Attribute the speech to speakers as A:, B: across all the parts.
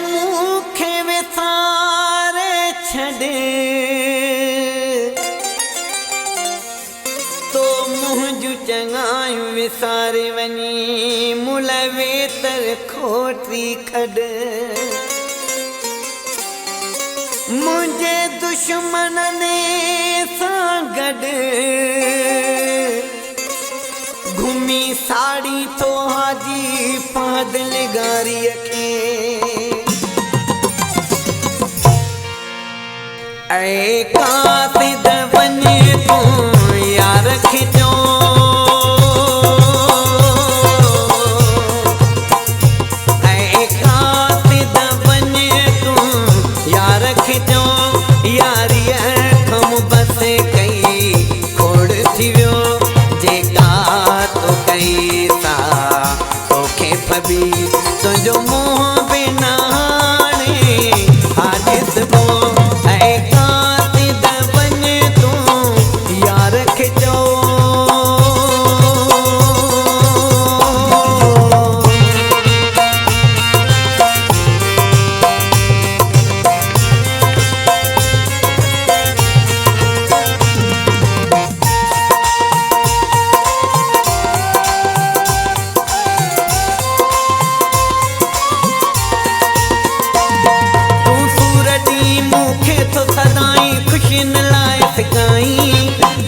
A: मूंखे विसारे छॾे तो मुंहिंजूं चङायूं विसारे वञी मुल वेतर खोटी खॾ मुंहिंजे दुश्मननि सां गॾु घुमी साड़ी तो हाजी पादल गारीअ खे ऐं कासिद वञे तूं यार खिचो ऐं कासिद वञे तूं यार खिचो यारीअ खम बस कई खोड़ थी वियो जेका तो कई सा तोखे फबी तुंहिंजो मुंहुं बि न हाणे हादिस बो ऐं कासिद वञे तूं यार खिचो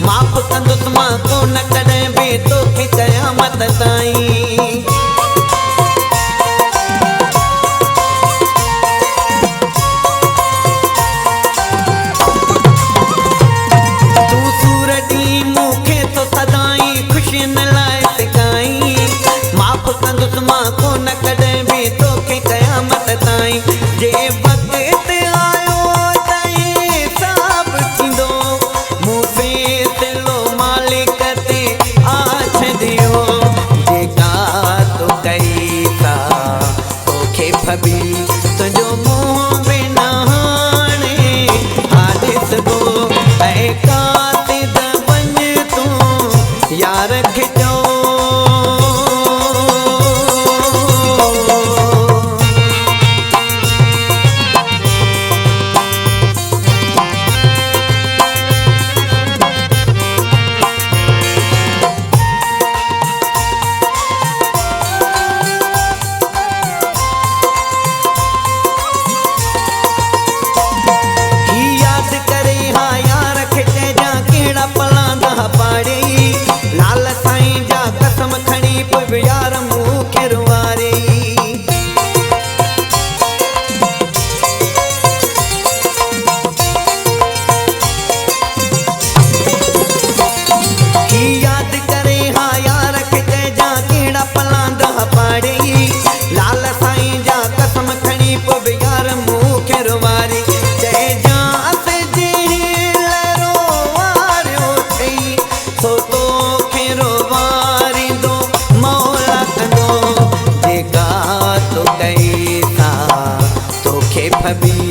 A: माफ़ कंदुसि मां कोन कॾहिं बि तोखे क़यामत ताईं तूं सूर ॾींहुं मूंखे तो सदाईं ख़ुशियुनि लाइ सिकाईं माफ़ कंदुसि मां कोन कॾहिं बि तोखे क़यामत ताईं जे वक़्तु आयो तईं सभु थींदो फबी तुंहिंजो मुंहुं बि न हाणे हादिस बो ऐं कासिद वञ तूं यार खिचो लाल साईं जा कसम खणी पोइ यार मूंखे रुवारे यादि करे हा यार खे चइजां कहिड़ा पलांदा पाड़े लाल साईं जा कसम खणी पोइ यार मूंखे रुवारे चइजां फबी